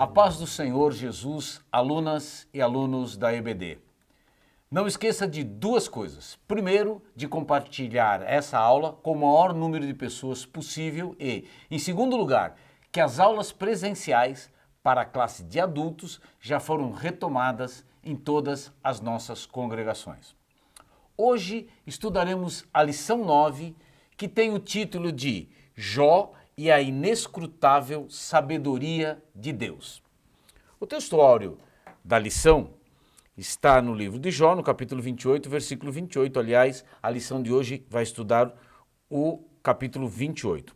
A paz do Senhor Jesus, alunas e alunos da EBD. Não esqueça de duas coisas. Primeiro, de compartilhar essa aula com o maior número de pessoas possível e, em segundo lugar, que as aulas presenciais para a classe de adultos já foram retomadas em todas as nossas congregações. Hoje estudaremos a lição 9, que tem o título de Jó e a inescrutável sabedoria de Deus. O texto áureo da lição está no livro de Jó, no capítulo 28, versículo 28. Aliás, a lição de hoje vai estudar o capítulo 28.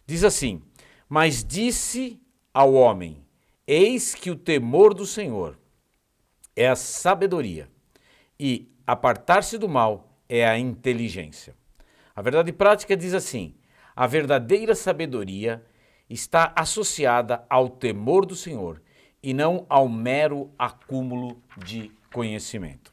Diz assim: Mas disse ao homem, eis que o temor do Senhor é a sabedoria, e apartar-se do mal é a inteligência. A verdade prática diz assim: a verdadeira sabedoria está associada ao temor do Senhor e não ao mero acúmulo de conhecimento.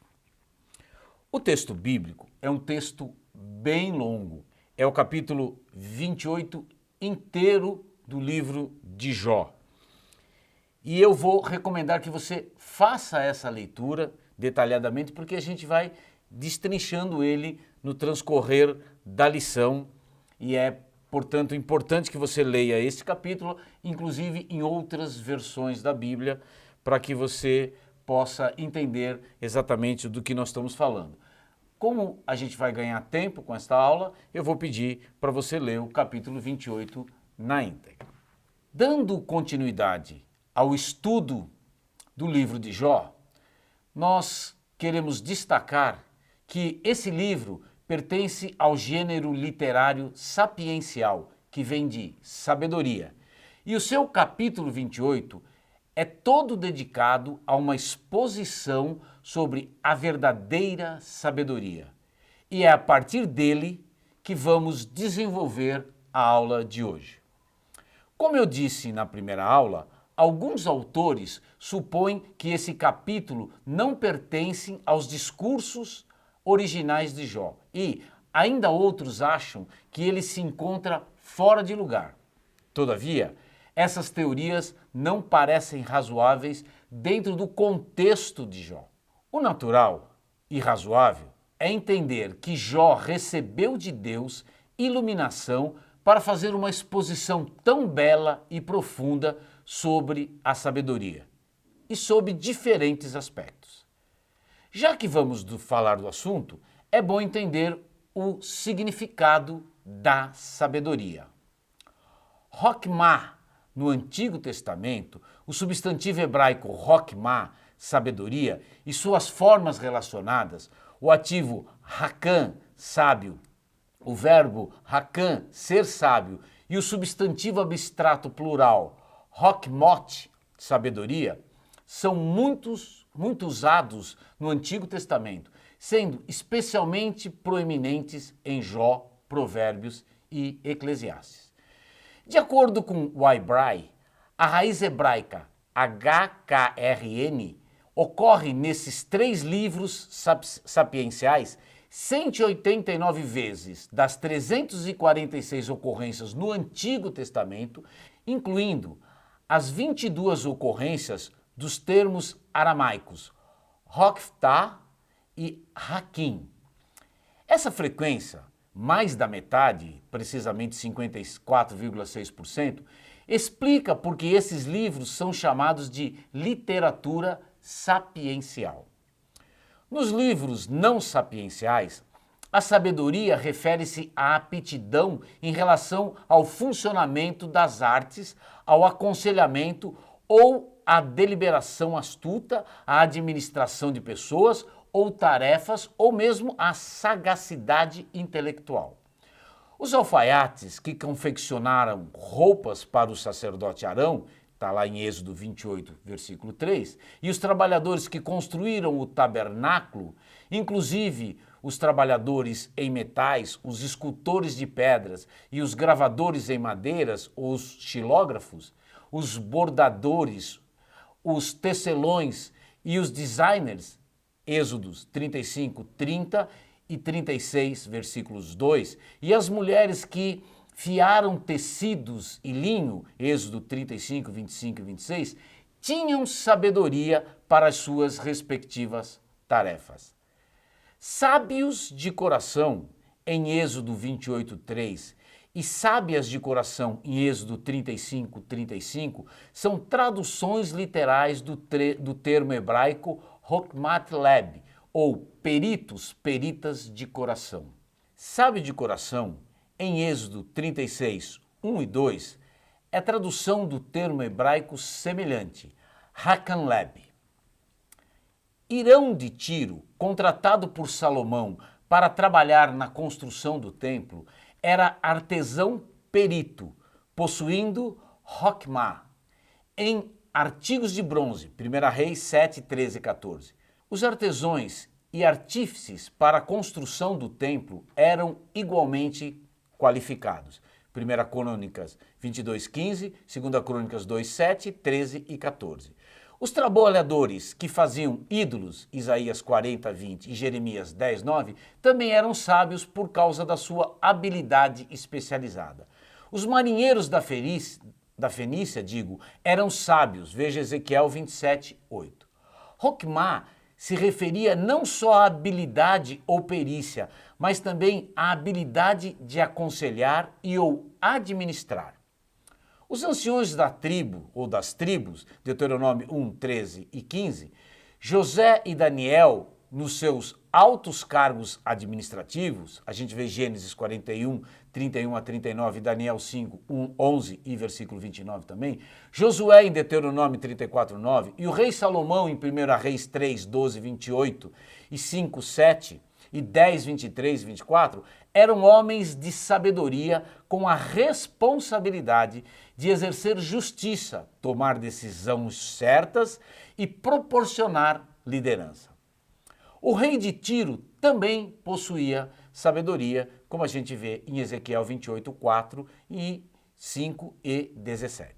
O texto bíblico é um texto bem longo. É o capítulo 28 inteiro do livro de Jó. E eu vou recomendar que você faça essa leitura detalhadamente, porque a gente vai destrinchando ele no transcorrer da lição e é, portanto, importante que você leia esse capítulo, inclusive em outras versões da Bíblia, para que você possa entender exatamente do que nós estamos falando. Como a gente vai ganhar tempo com esta aula, eu vou pedir para você ler o capítulo 28 na íntegra. Dando continuidade ao estudo do livro de Jó, nós queremos destacar que esse livro pertence ao gênero literário sapiencial, que vem de sabedoria. E o seu capítulo 28 é todo dedicado a uma exposição sobre a verdadeira sabedoria. E é a partir dele que vamos desenvolver a aula de hoje. Como eu disse na primeira aula, alguns autores supõem que esse capítulo não pertence aos discursos originais de Jó e ainda outros acham que ele se encontra fora de lugar. Todavia, essas teorias não parecem razoáveis dentro do contexto de Jó. O natural e razoável é entender que Jó recebeu de Deus iluminação para fazer uma exposição tão bela e profunda sobre a sabedoria e sob diferentes aspectos. Já que vamos falar do assunto, é bom entender o significado da sabedoria. Hokmah, no Antigo Testamento, o substantivo hebraico Hokmah, sabedoria, e suas formas relacionadas, o ativo Hakam, sábio, o verbo Hakam, ser sábio, e o substantivo abstrato plural Hokmot, sabedoria, são muito usados no Antigo Testamento, sendo especialmente proeminentes em Jó, Provérbios e Eclesiastes. De acordo com Whybray, a raiz hebraica HKRN ocorre nesses três livros sapienciais 189 vezes das 346 ocorrências no Antigo Testamento, incluindo as 22 ocorrências dos termos aramaicos Hokftah e Hakim. Essa frequência, mais da metade, precisamente 54,6%, explica por que esses livros são chamados de literatura sapiencial. Nos livros não sapienciais, a sabedoria refere-se à aptidão em relação ao funcionamento das artes, ao aconselhamento ou à deliberação astuta, à administração de pessoas ou tarefas, ou mesmo à sagacidade intelectual. Os alfaiates que confeccionaram roupas para o sacerdote Arão, está lá em Êxodo 28, versículo 3, e os trabalhadores que construíram o tabernáculo, inclusive os trabalhadores em metais, os escultores de pedras e os gravadores em madeiras, os xilógrafos, os bordadores, os tecelões e os designers, Êxodos 35, 30 e 36, versículos 2, e as mulheres que fiaram tecidos e linho, Êxodo 35, 25 e 26, tinham sabedoria para as suas respectivas tarefas. Sábios de coração, em Êxodo 28:3, e sábias de coração, em Êxodo 35:35, são traduções literais do termo hebraico Hokmat Leb, ou peritos, peritas de coração. Sábio de coração, em Êxodo 36:1 e 2, é tradução do termo hebraico semelhante, Hakan Leb. Hirão de Tiro, contratado por Salomão para trabalhar na construção do templo, era artesão perito, possuindo Hokmah, em artigos de bronze, 1 Reis 7, 13 e 14. Os artesãos e artífices para a construção do templo eram igualmente qualificados. 1 Crônicas 22:15, 2 Crônicas 2:7, 13 e 14. Os trabalhadores que faziam ídolos, Isaías 40:20 e Jeremias 10:9, também eram sábios por causa da sua habilidade especializada. Os marinheiros da Fenícia, eram sábios, veja Ezequiel 27:8. Hokmah se referia não só à habilidade ou perícia, mas também à habilidade de aconselhar e ou administrar. Os anciões da tribo ou das tribos, Deuteronômio 1, 13 e 15, José e Daniel, nos seus altos cargos administrativos, a gente vê Gênesis 41, 31 a 39 e Daniel 5, 1, 11 e versículo 29 também, Josué em Deuteronômio 34, 9 e o rei Salomão em 1 Reis 3, 12, 28 e 5, 7 e 10, 23 e 24, eram homens de sabedoria com a responsabilidade de exercer justiça, tomar decisões certas e proporcionar liderança. O rei de Tiro também possuía sabedoria, como a gente vê em Ezequiel 28, 4 e 5 e 17.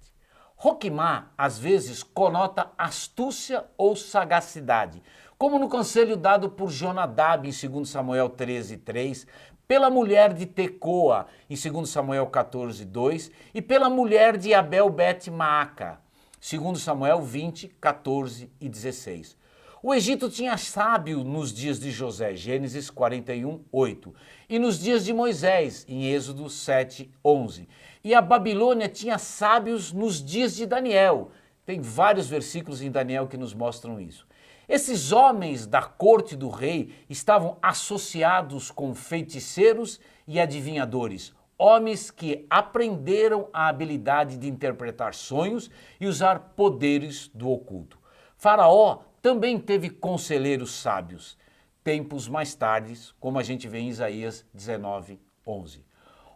Hokmah, às vezes, conota astúcia ou sagacidade, como no conselho dado por Jonadab em 2 Samuel 13, 3, pela mulher de Tecoa em 2 Samuel 14, 2 e pela mulher de Abel Bet-Maaca, 2 Samuel 20, 14 e 16. O Egito tinha sábio nos dias de José, Gênesis 41, 8, e nos dias de Moisés, em Êxodo 7, 11. E a Babilônia tinha sábios nos dias de Daniel. Tem vários versículos em Daniel que nos mostram isso. Esses homens da corte do rei estavam associados com feiticeiros e adivinhadores, homens que aprenderam a habilidade de interpretar sonhos e usar poderes do oculto. Faraó também teve conselheiros sábios, tempos mais tardes, como a gente vê em Isaías 19, 11.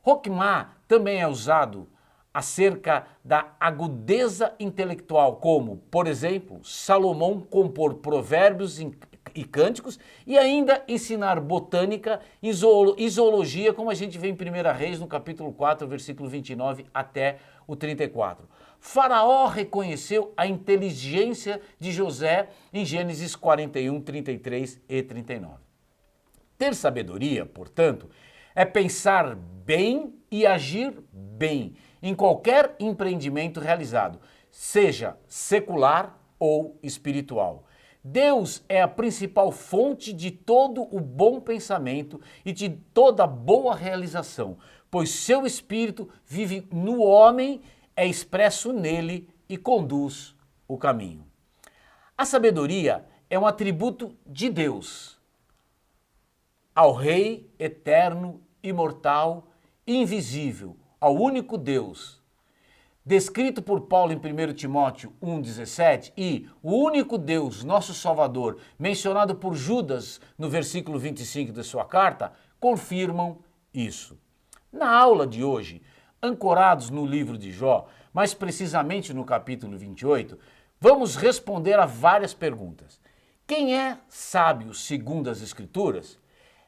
Hokmah também é usado acerca da agudeza intelectual, como, por exemplo, Salomão compor provérbios e cânticos e ainda ensinar botânica e zoologia, como a gente vê em 1 Reis, no capítulo 4, versículo 29 até o 34. Faraó reconheceu a inteligência de José em Gênesis 41, 33 e 39. Ter sabedoria, portanto, é pensar bem e agir bem em qualquer empreendimento realizado, seja secular ou espiritual. Deus é a principal fonte de todo o bom pensamento e de toda boa realização, pois seu Espírito vive no homem, é expresso nele e conduz o caminho. A sabedoria é um atributo de Deus, ao Rei eterno, imortal, invisível, ao único Deus, descrito por Paulo em 1 Timóteo 1,17, e o único Deus, nosso Salvador, mencionado por Judas no versículo 25 de sua carta, confirmam isso. Na aula de hoje, ancorados no livro de Jó, mais precisamente no capítulo 28, vamos responder a várias perguntas. Quem é sábio segundo as Escrituras?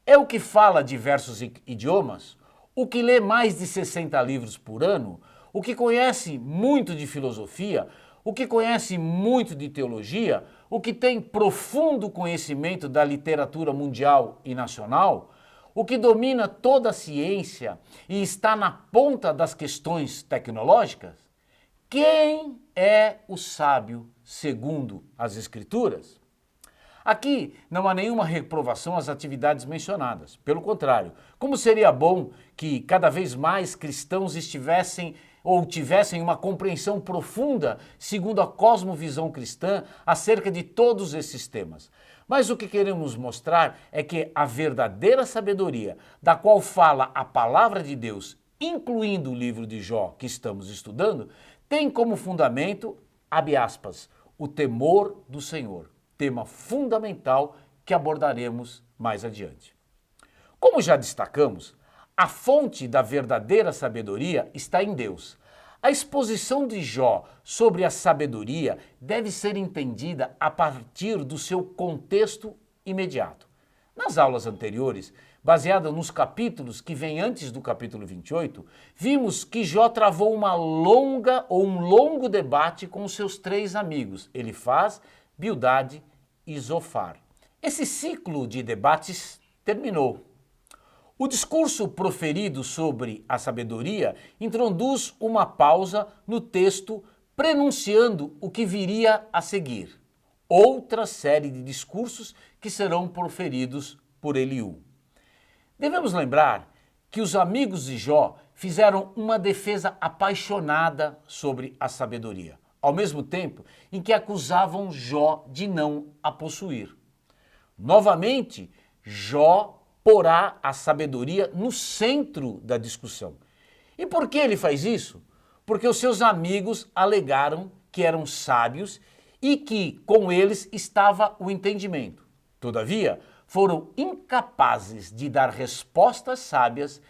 É o que fala diversos idiomas? O que lê mais de 60 livros por ano? O que conhece muito de filosofia? O que conhece muito de teologia? O que tem profundo conhecimento da literatura mundial e nacional? O que domina toda a ciência e está na ponta das questões tecnológicas? Quem é o sábio segundo as Escrituras? Aqui não há nenhuma reprovação às atividades mencionadas. Pelo contrário, como seria bom que cada vez mais cristãos estivessem ou tivessem uma compreensão profunda, segundo a cosmovisão cristã, acerca de todos esses temas. Mas o que queremos mostrar é que a verdadeira sabedoria, da qual fala a palavra de Deus, incluindo o livro de Jó que estamos estudando, tem como fundamento, abre aspas, o temor do Senhor, tema fundamental que abordaremos mais adiante. Como já destacamos, a fonte da verdadeira sabedoria está em Deus. A exposição de Jó sobre a sabedoria deve ser entendida a partir do seu contexto imediato. Nas aulas anteriores, baseada nos capítulos que vêm antes do capítulo 28, vimos que Jó travou um longo debate com os seus três amigos, Elifaz, Bildade e Zofar. Esse ciclo de debates terminou. O discurso proferido sobre a sabedoria introduz uma pausa no texto, prenunciando o que viria a seguir. Outra série de discursos que serão proferidos por Eliú. Devemos lembrar que os amigos de Jó fizeram uma defesa apaixonada sobre a sabedoria, ao mesmo tempo em que acusavam Jó de não a possuir. Novamente, Jó porá a sabedoria no centro da discussão. E por que ele faz isso? Porque os seus amigos alegaram que eram sábios e que com eles estava o entendimento. Todavia, foram incapazes de dar respostas sábias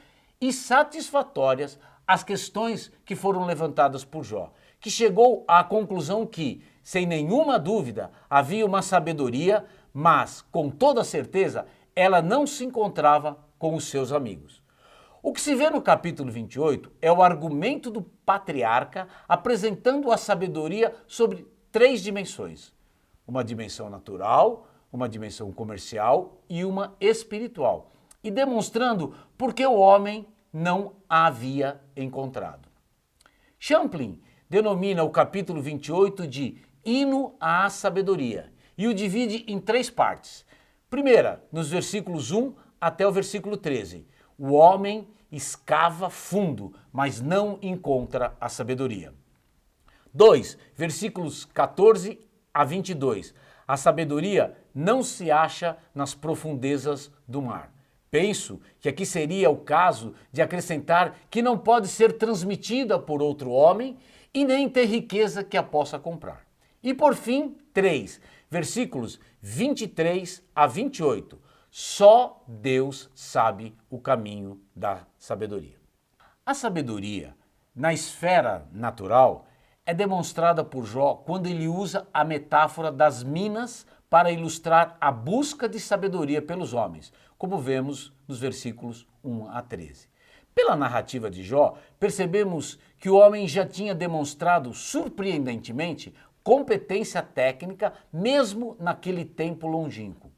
e satisfatórias às questões que foram levantadas por Jó, que chegou à conclusão que, sem nenhuma dúvida, havia uma sabedoria, mas, com toda certeza, ela não se encontrava com os seus amigos. O que se vê no capítulo 28 é o argumento do patriarca apresentando a sabedoria sobre três dimensões: uma dimensão natural, uma dimensão comercial e uma espiritual, e demonstrando por que o homem não a havia encontrado. Champlin denomina o capítulo 28 de Hino à Sabedoria e o divide em três partes. Primeira, nos versículos 1 até o versículo 13. O homem escava fundo, mas não encontra a sabedoria. 2, versículos 14 a 22. A sabedoria não se acha nas profundezas do mar. Penso que aqui seria o caso de acrescentar que não pode ser transmitida por outro homem e nem ter riqueza que a possa comprar. E por fim, 3, versículos 23 a 28. Só Deus sabe o caminho da sabedoria. A sabedoria, na esfera natural, é demonstrada por Jó quando ele usa a metáfora das minas para ilustrar a busca de sabedoria pelos homens, como vemos nos versículos 1 a 13. Pela narrativa de Jó, percebemos que o homem já tinha demonstrado surpreendentemente competência técnica mesmo naquele tempo longínquo.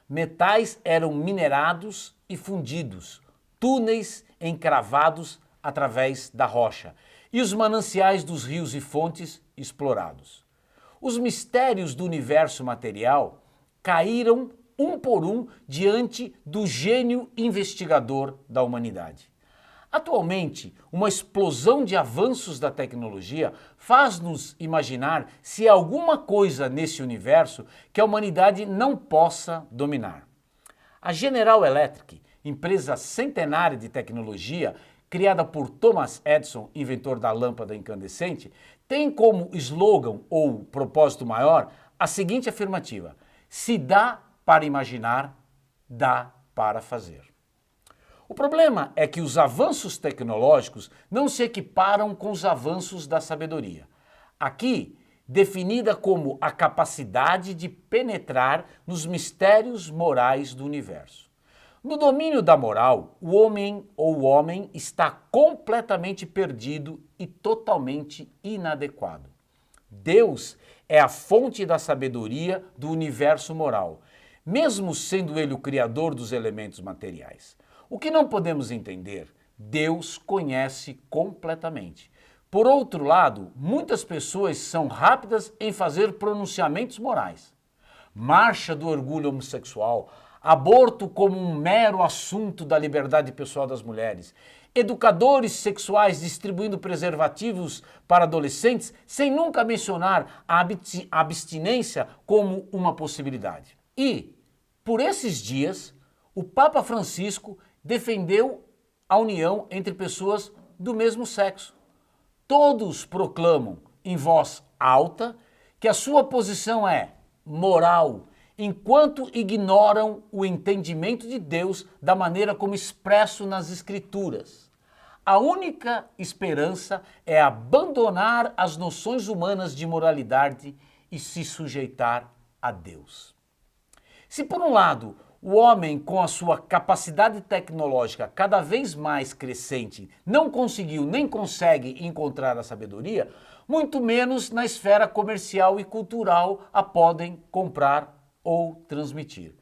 Metais eram minerados e fundidos, túneis encravados através da rocha e os mananciais dos rios e fontes explorados. Os mistérios do universo material caíram um por um diante do gênio investigador da humanidade. Atualmente, uma explosão de avanços da tecnologia faz-nos imaginar se há alguma coisa nesse universo que a humanidade não possa dominar. A General Electric, empresa centenária de tecnologia, criada por Thomas Edison, inventor da lâmpada incandescente, tem como slogan ou propósito maior a seguinte afirmativa: se dá para imaginar, dá para fazer. O problema é que os avanços tecnológicos não se equiparam com os avanços da sabedoria. Aqui, definida como a capacidade de penetrar nos mistérios morais do universo. No domínio da moral, o homem está completamente perdido e totalmente inadequado. Deus é a fonte da sabedoria do universo moral, mesmo sendo ele o criador dos elementos materiais. O que não podemos entender, Deus conhece completamente. Por outro lado, muitas pessoas são rápidas em fazer pronunciamentos morais. Marcha do orgulho homossexual, aborto como um mero assunto da liberdade pessoal das mulheres, educadores sexuais distribuindo preservativos para adolescentes sem nunca mencionar a abstinência como uma possibilidade. E, por esses dias, o Papa Francisco defendeu a união entre pessoas do mesmo sexo. Todos proclamam em voz alta que a sua posição é moral, enquanto ignoram o entendimento de Deus da maneira como expresso nas Escrituras. A única esperança é abandonar as noções humanas de moralidade e se sujeitar a Deus. Se, por um lado, o homem, com a sua capacidade tecnológica cada vez mais crescente, não conseguiu nem consegue encontrar a sabedoria, muito menos na esfera comercial e cultural a podem comprar ou transmitir.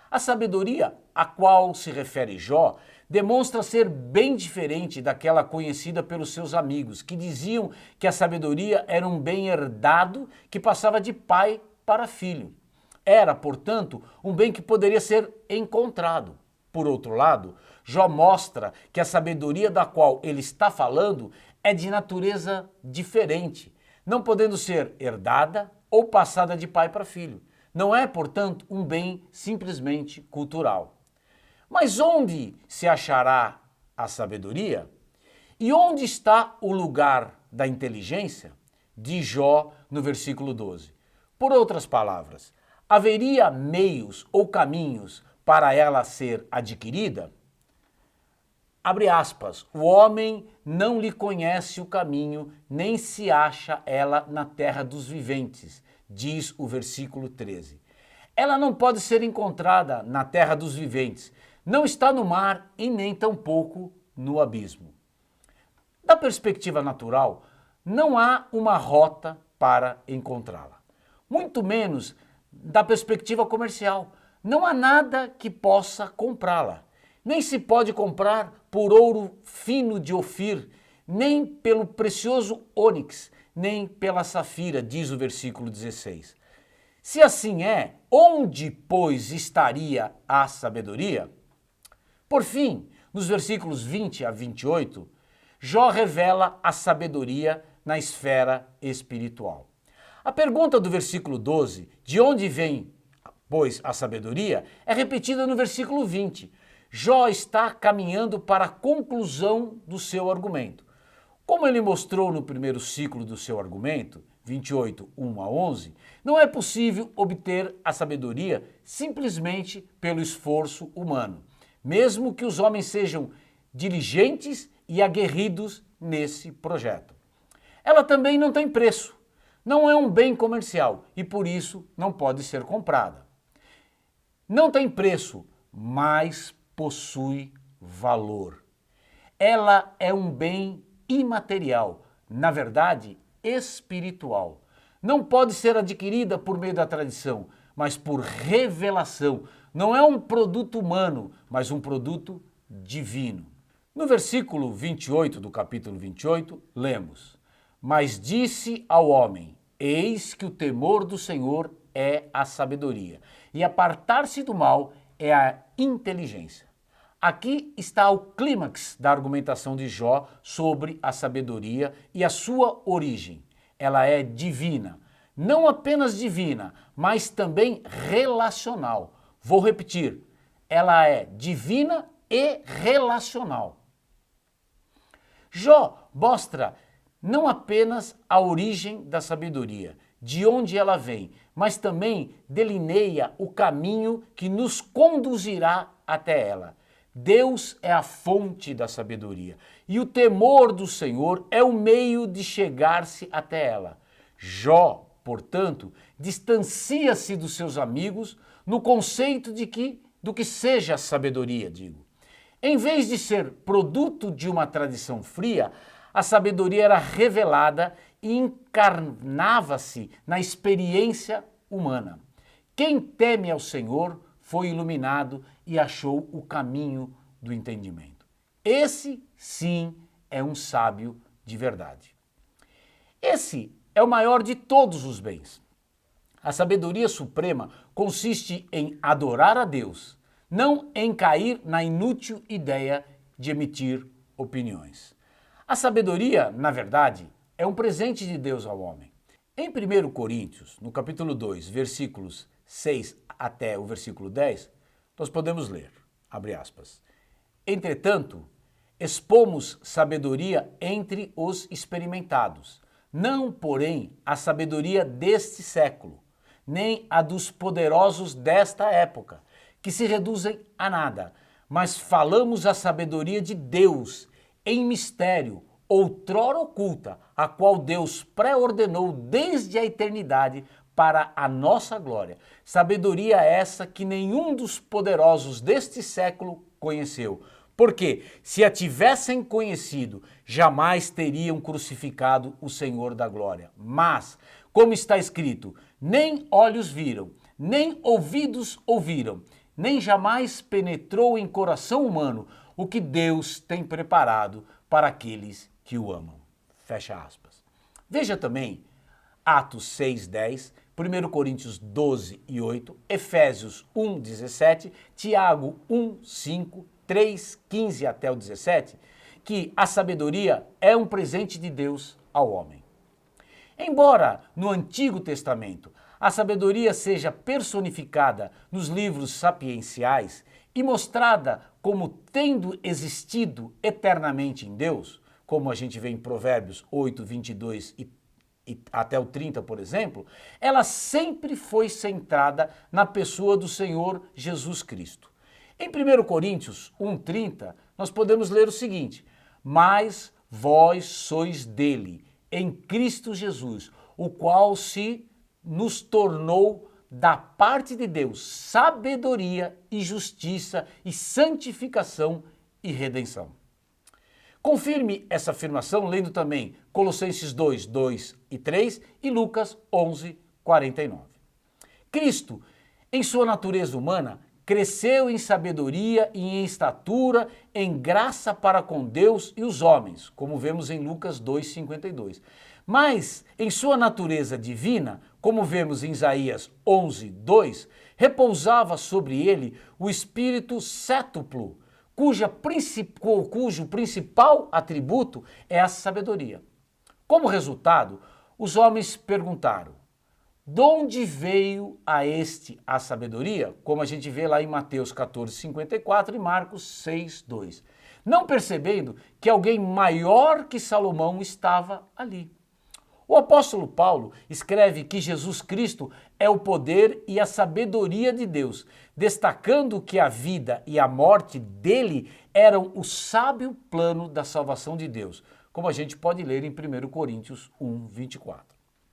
A sabedoria a qual se refere Jó demonstra ser bem diferente daquela conhecida pelos seus amigos, que diziam que a sabedoria era um bem herdado que passava de pai para filho. Era, portanto, um bem que poderia ser encontrado. Por outro lado, Jó mostra que a sabedoria da qual ele está falando é de natureza diferente, não podendo ser herdada ou passada de pai para filho. Não é, portanto, um bem simplesmente cultural. Mas onde se achará a sabedoria? E onde está o lugar da inteligência? Diz Jó no versículo 12. Por outras palavras, haveria meios ou caminhos para ela ser adquirida? Abre aspas, o homem não lhe conhece o caminho, nem se acha ela na terra dos viventes, diz o versículo 13. Ela não pode ser encontrada na terra dos viventes, não está no mar e nem tampouco no abismo. Da perspectiva natural, não há uma rota para encontrá-la. Muito menos da perspectiva comercial. Não há nada que possa comprá-la. Nem se pode comprar por ouro fino de Ofir, nem pelo precioso ônix, nem pela safira, diz o versículo 16. Se assim é, onde, pois, estaria a sabedoria? Por fim, nos versículos 20 a 28, Jó revela a sabedoria na esfera espiritual. A pergunta do versículo 12, de onde vem, pois, a sabedoria, é repetida no versículo 20. Jó está caminhando para a conclusão do seu argumento. Como ele mostrou no primeiro ciclo do seu argumento, 28, 1 a 11, não é possível obter a sabedoria simplesmente pelo esforço humano, mesmo que os homens sejam diligentes e aguerridos nesse projeto. Ela também não tem preço, não é um bem comercial e por isso não pode ser comprada. Não tem preço, mas possui valor. Ela é um bem imaterial, na verdade, espiritual. Não pode ser adquirida por meio da tradição, mas por revelação. Não é um produto humano, mas um produto divino. No versículo 28 do capítulo 28, lemos: Mas disse ao homem, eis que o temor do Senhor é a sabedoria, e apartar-se do mal é a inteligência. Aqui está o clímax da argumentação de Jó sobre a sabedoria e a sua origem. Ela é divina, não apenas divina, mas também relacional. Vou repetir, ela é divina e relacional. Jó mostra não apenas a origem da sabedoria, de onde ela vem, mas também delineia o caminho que nos conduzirá até ela. Deus é a fonte da sabedoria e o temor do Senhor é o meio de chegar-se até ela. Jó, portanto, distancia-se dos seus amigos no conceito do que seja sabedoria, digo. Em vez de ser produto de uma tradição fria, a sabedoria era revelada e encarnava-se na experiência humana. Quem teme ao Senhor foi iluminado e achou o caminho do entendimento. Esse, sim, é um sábio de verdade. Esse é o maior de todos os bens. A sabedoria suprema consiste em adorar a Deus, não em cair na inútil ideia de emitir opiniões. A sabedoria, na verdade, é um presente de Deus ao homem. Em 1 Coríntios, no capítulo 2, versículos 6 até o versículo 10, nós podemos ler, abre aspas, entretanto, expomos sabedoria entre os experimentados, não, porém, a sabedoria deste século, nem a dos poderosos desta época, que se reduzem a nada, mas falamos a sabedoria de Deus em mistério, outrora oculta, a qual Deus pré-ordenou desde a eternidade para a nossa glória. Sabedoria essa que nenhum dos poderosos deste século conheceu. Porque, se a tivessem conhecido, jamais teriam crucificado o Senhor da glória. Mas, como está escrito, nem olhos viram, nem ouvidos ouviram, nem jamais penetrou em coração humano o que Deus tem preparado para aqueles que o amam. Fecha aspas. Veja também Atos 6:10, 1 Coríntios 12:8, Efésios 1:17, Tiago 1:5, 3:15 até o 17, que a sabedoria é um presente de Deus ao homem. Embora no Antigo Testamento a sabedoria seja personificada nos livros sapienciais e mostrada como tendo existido eternamente em Deus, como a gente vê em Provérbios 8, 22 e até o 30, por exemplo, ela sempre foi centrada na pessoa do Senhor Jesus Cristo. Em 1 Coríntios 1,30, nós podemos ler o seguinte, mas vós sois dele, em Cristo Jesus, o qual se nos tornou da parte de Deus sabedoria e justiça e santificação e redenção. Confirme essa afirmação lendo também Colossenses 2, 2 e 3 e Lucas 11, 49. Cristo, em sua natureza humana, cresceu em sabedoria e em estatura, em graça para com Deus e os homens, como vemos em Lucas 2, 52. Mas, em sua natureza divina, como vemos em Isaías 11, 2, repousava sobre ele o Espírito cétuplo, cujo principal atributo é a sabedoria. Como resultado, os homens perguntaram, de onde veio a este a sabedoria? Como a gente vê lá em Mateus 14, 54 e Marcos 6, 2. Não percebendo que alguém maior que Salomão estava ali. O apóstolo Paulo escreve que Jesus Cristo é o poder e a sabedoria de Deus, destacando que a vida e a morte dele eram o sábio plano da salvação de Deus, como a gente pode ler em 1 Coríntios 1, 24.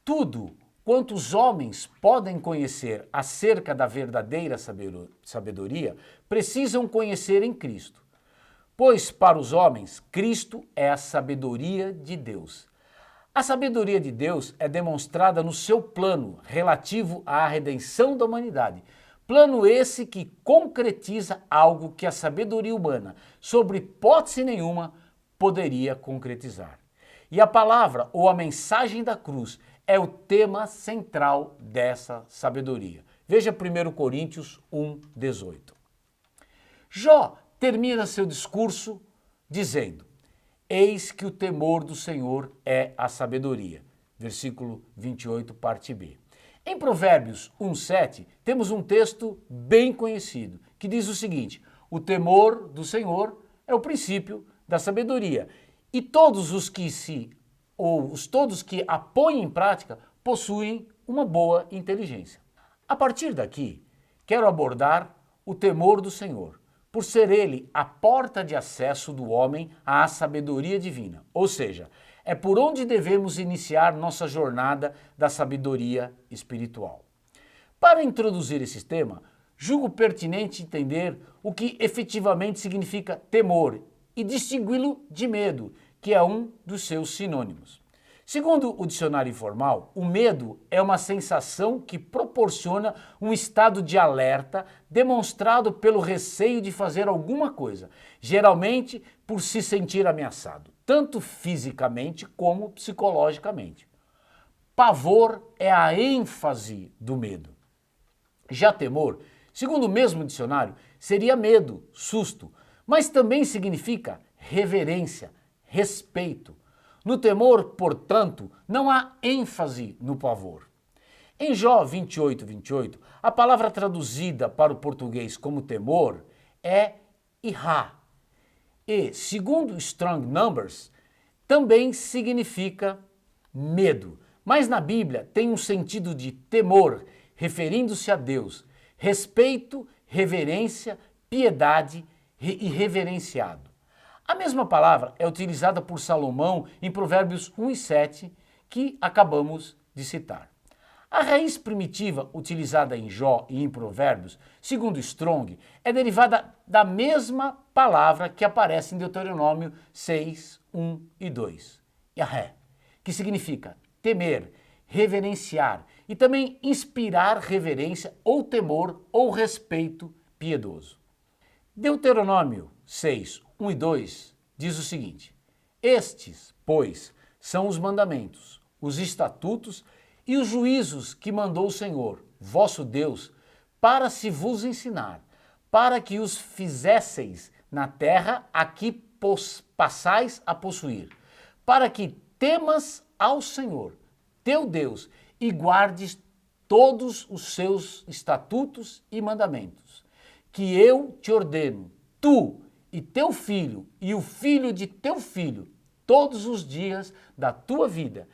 Tudo quanto os homens podem conhecer acerca da verdadeira sabedoria, precisam conhecer em Cristo. Pois para os homens, Cristo é a sabedoria de Deus. A sabedoria de Deus é demonstrada no seu plano relativo à redenção da humanidade. Plano esse que concretiza algo que a sabedoria humana, sobre hipótese nenhuma, poderia concretizar. E a palavra ou a mensagem da cruz é o tema central dessa sabedoria. Veja 1 Coríntios 1, 18. Jó termina seu discurso dizendo, eis que o temor do Senhor é a sabedoria. Versículo 28, parte B. Em Provérbios 1,7, temos um texto bem conhecido, que diz o seguinte, o temor do Senhor é o princípio da sabedoria, e todos os que a põem em prática possuem uma boa inteligência. A partir daqui, quero abordar o temor do Senhor, por ser ele a porta de acesso do homem à sabedoria divina, ou seja, é por onde devemos iniciar nossa jornada da sabedoria espiritual. Para introduzir esse tema, julgo pertinente entender o que efetivamente significa temor e distingui-lo de medo, que é um dos seus sinônimos. Segundo o dicionário informal, o medo é uma sensação que proporciona um estado de alerta demonstrado pelo receio de fazer alguma coisa, geralmente por se sentir ameaçado, tanto fisicamente como psicologicamente. pavor é a ênfase do medo. Já temor, segundo o mesmo dicionário, seria medo, susto, mas também significa reverência, respeito. No temor, portanto, não há ênfase no pavor. Em Jó 28, a palavra traduzida para o português como temor é irá. E, segundo Strong Numbers, também significa medo. Mas na Bíblia tem um sentido de temor, referindo-se a Deus, respeito, reverência, piedade e reverenciado. A mesma palavra é utilizada por Salomão em Provérbios 1 e 7, que acabamos de citar. A raiz primitiva utilizada em Jó e em Provérbios, segundo Strong, é derivada da mesma palavra que aparece em Deuteronômio 6, 1 e 2, Yahé, que significa temer, reverenciar e também inspirar reverência ou temor ou respeito piedoso. Deuteronômio 6, 1 e 2 diz o seguinte: Estes, pois, são os mandamentos, os estatutos e os juízos que mandou o Senhor, vosso Deus, para se vos ensinar, para que os fizesseis na terra a que passais a possuir, para que temas ao Senhor, teu Deus, e guardes todos os seus estatutos e mandamentos, que eu te ordeno, tu e teu filho e o filho de teu filho, todos os dias da tua vida,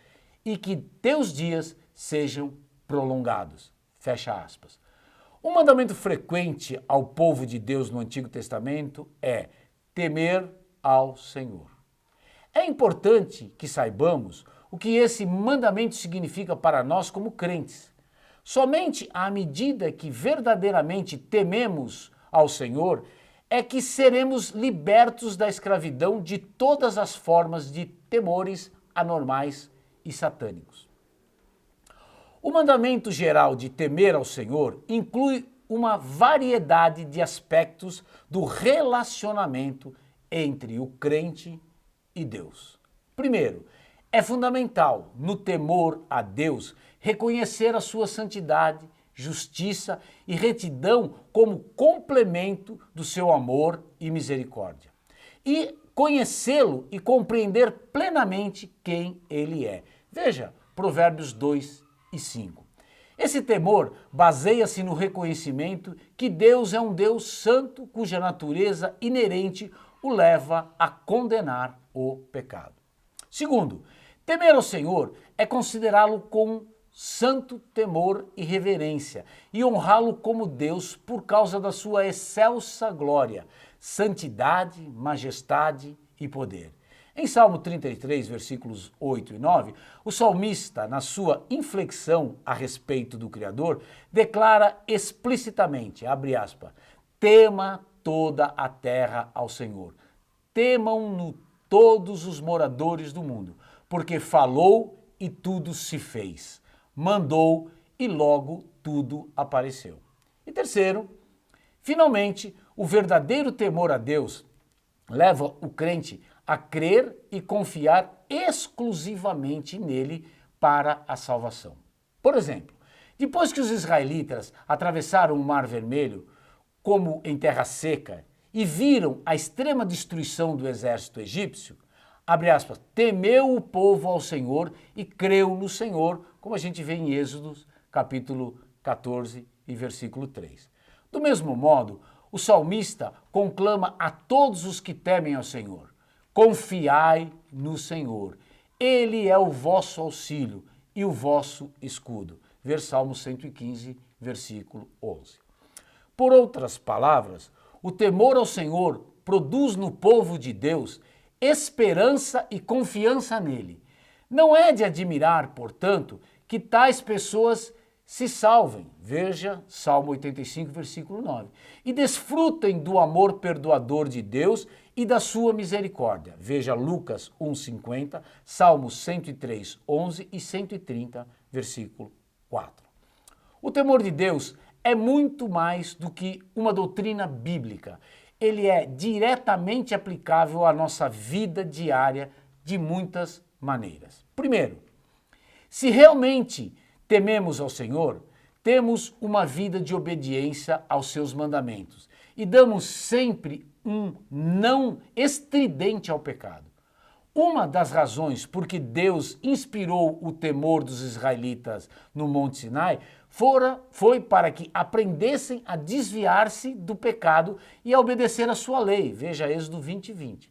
e que teus dias sejam prolongados. Fecha aspas. Um mandamento frequente ao povo de Deus no Antigo Testamento é temer ao Senhor. É importante que saibamos o que esse mandamento significa para nós como crentes. Somente à medida que verdadeiramente tememos ao Senhor é que seremos libertos da escravidão de todas as formas de temores anormais e satânicos. O mandamento geral de temer ao Senhor inclui uma variedade de aspectos do relacionamento entre o crente e Deus. Primeiro, é fundamental, no temor a Deus, reconhecer a sua santidade, justiça e retidão como complemento do seu amor e misericórdia. E conhecê-lo e compreender plenamente quem ele é. Veja, Provérbios 2 e 5. Esse temor baseia-se no reconhecimento que Deus é um Deus santo cuja natureza inerente o leva a condenar o pecado. Segundo, temer ao Senhor é considerá-lo com santo temor e reverência e honrá-lo como Deus por causa da sua excelsa glória, santidade, majestade e poder. Em Salmo 33, versículos 8 e 9, o salmista, na sua inflexão a respeito do Criador, declara explicitamente, abre aspas, tema toda a terra ao Senhor, temam-no todos os moradores do mundo, porque falou e tudo se fez, mandou e logo tudo apareceu. E terceiro, finalmente, o verdadeiro temor a Deus leva o crente a crer e confiar exclusivamente nele para a salvação. Por exemplo, depois que os israelitas atravessaram o Mar Vermelho, como em terra seca, e viram a extrema destruição do exército egípcio, abre aspas, temeu o povo ao Senhor e creu no Senhor, como a gente vê em Êxodo, capítulo 14 e versículo 3. Do mesmo modo, o salmista conclama a todos os que temem ao Senhor, confiai no Senhor, Ele é o vosso auxílio e o vosso escudo. Ver Salmo 115, versículo 11. Por outras palavras, o temor ao Senhor produz no povo de Deus esperança e confiança nele. Não é de admirar, portanto, que tais pessoas se salvem, veja Salmo 85, versículo 9, e desfrutem do amor perdoador de Deus e da sua misericórdia, veja Lucas 1,50, Salmo 103, 11 e 130, versículo 4. O temor de Deus é muito mais do que uma doutrina bíblica, ele é diretamente aplicável à nossa vida diária de muitas maneiras. Primeiro, Se realmente tememos ao Senhor, temos uma vida de obediência aos seus mandamentos e damos sempre um não estridente ao pecado. Uma das razões por que Deus inspirou o temor dos israelitas no Monte Sinai foi para que aprendessem a desviar-se do pecado e a obedecer a sua lei. Veja Êxodo 20:20.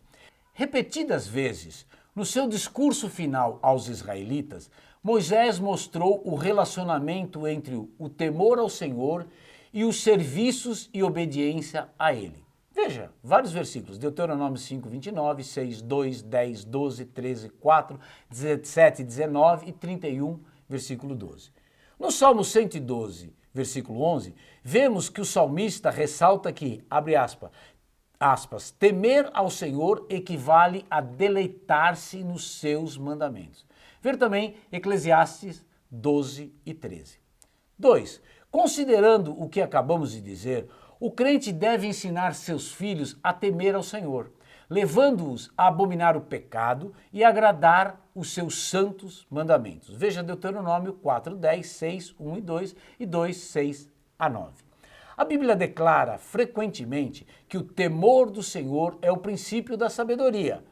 Repetidas vezes, no seu discurso final aos israelitas, Moisés mostrou o relacionamento entre o temor ao Senhor e os serviços e obediência a Ele. Veja, vários versículos, Deuteronômio 5:29, 6, 2, 10, 12, 13, 4, 17, 19 e 31, versículo 12. No Salmo 112, versículo 11, vemos que o salmista ressalta que, abre aspas, temer ao Senhor equivale a deleitar-se nos seus mandamentos. Ver também Eclesiastes 12 e 13. 2. Considerando o que acabamos de dizer, o crente deve ensinar seus filhos a temer ao Senhor, levando-os a abominar o pecado e agradar os seus santos mandamentos. Veja Deuteronômio 4:10, 6, 1 e 2 e 2, 6 a 9. A Bíblia declara frequentemente que o temor do Senhor é o princípio da sabedoria.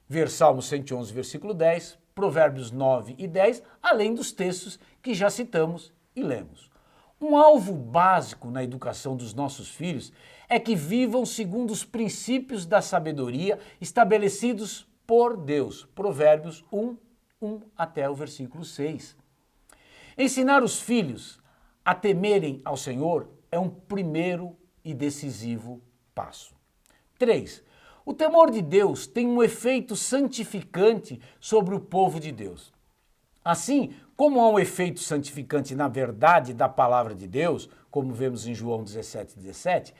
Ver Salmo 111, versículo 10, Provérbios 9 e 10, além dos textos que já citamos e lemos. Um alvo básico na educação dos nossos filhos é que vivam segundo os princípios da sabedoria estabelecidos por Deus. Provérbios 1 até o versículo 6. Ensinar os filhos a temerem ao Senhor é um primeiro e decisivo passo. 3. O temor de Deus tem um efeito santificante sobre o povo de Deus. Assim, como há um efeito santificante na verdade da palavra de Deus, como vemos em João 17:17,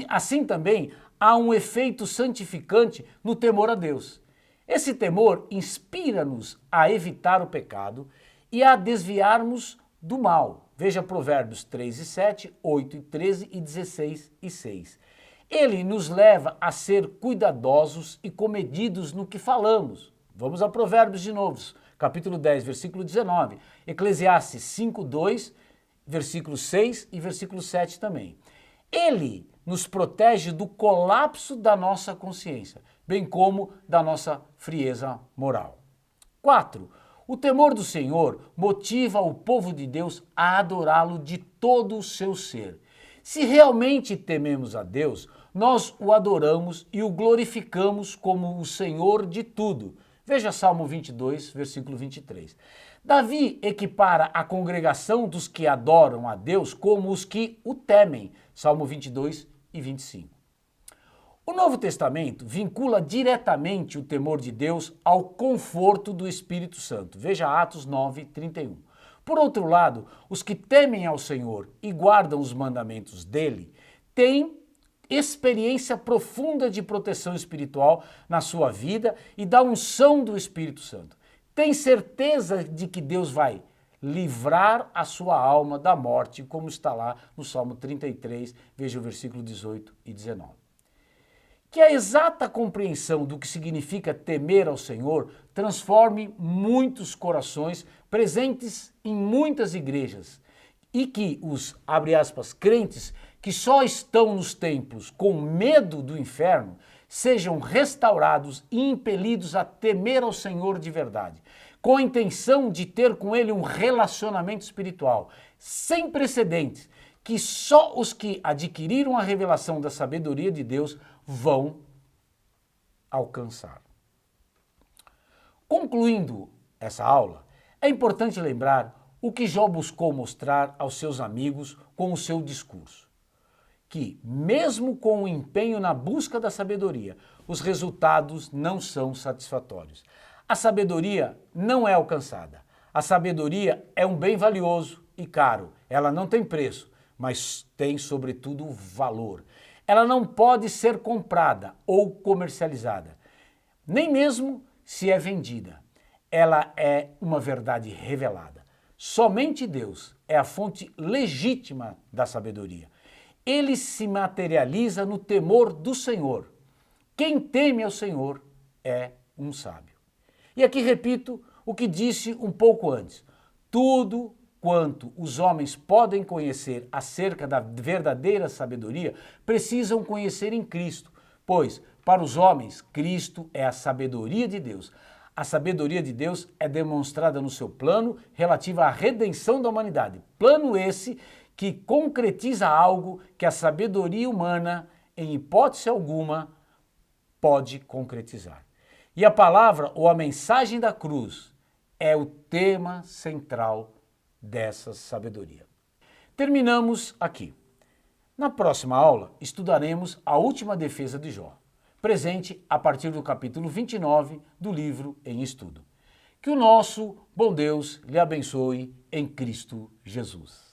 assim também há um efeito santificante no temor a Deus. Esse temor inspira-nos a evitar o pecado e a desviarmos do mal. Veja Provérbios 3:7, 8:13 e 16:6. Ele nos leva a ser cuidadosos e comedidos no que falamos. Vamos a Provérbios de novo. Capítulo 10, versículo 19, Eclesiastes 5:2, versículo 6 e versículo 7 também. Ele nos protege do colapso da nossa consciência, bem como da nossa frieza moral. 4. O temor do Senhor motiva o povo de Deus a adorá-lo de todo o seu ser. Se realmente tememos a Deus, nós o adoramos e o glorificamos como o Senhor de tudo. Veja Salmo 22, versículo 23. Davi equipara a congregação dos que adoram a Deus como os que o temem. Salmo 22 e 25. O Novo Testamento vincula diretamente o temor de Deus ao conforto do Espírito Santo. Veja Atos 9, 31. Por outro lado, os que temem ao Senhor e guardam os mandamentos dele têm experiência profunda de proteção espiritual na sua vida e da unção do Espírito Santo. Tem certeza de que Deus vai livrar a sua alma da morte, como está lá no Salmo 33, veja o versículo 18 e 19. Que a exata compreensão do que significa temer ao Senhor transforme muitos corações presentes em muitas igrejas e que os, abre aspas, crentes que só estão nos templos com medo do inferno, sejam restaurados e impelidos a temer ao Senhor de verdade, com a intenção de ter com Ele um relacionamento espiritual sem precedentes, que só os que adquiriram a revelação da sabedoria de Deus vão alcançar. Concluindo essa aula, é importante lembrar o que Jó buscou mostrar aos seus amigos com o seu discurso. Que, mesmo com o empenho na busca da sabedoria, os resultados não são satisfatórios. A sabedoria não é alcançada. A sabedoria é um bem valioso e caro. Ela não tem preço, mas tem, sobretudo, valor. Ela não pode ser comprada ou comercializada, nem mesmo se é vendida. Ela é uma verdade revelada. Somente Deus é a fonte legítima da sabedoria. Ele se materializa no temor do Senhor. Quem teme ao Senhor é um sábio. E aqui repito o que disse um pouco antes. Tudo quanto os homens podem conhecer acerca da verdadeira sabedoria, precisam conhecer em Cristo, pois, para os homens, Cristo é a sabedoria de Deus. A sabedoria de Deus é demonstrada no seu plano relativo à redenção da humanidade. Plano esse que concretiza algo que a sabedoria humana, em hipótese alguma, pode concretizar. E a palavra ou a mensagem da cruz é o tema central dessa sabedoria. Terminamos aqui. Na próxima aula, estudaremos a última defesa de Jó, presente a partir do capítulo 29 do livro em estudo. Que o nosso bom Deus lhe abençoe em Cristo Jesus.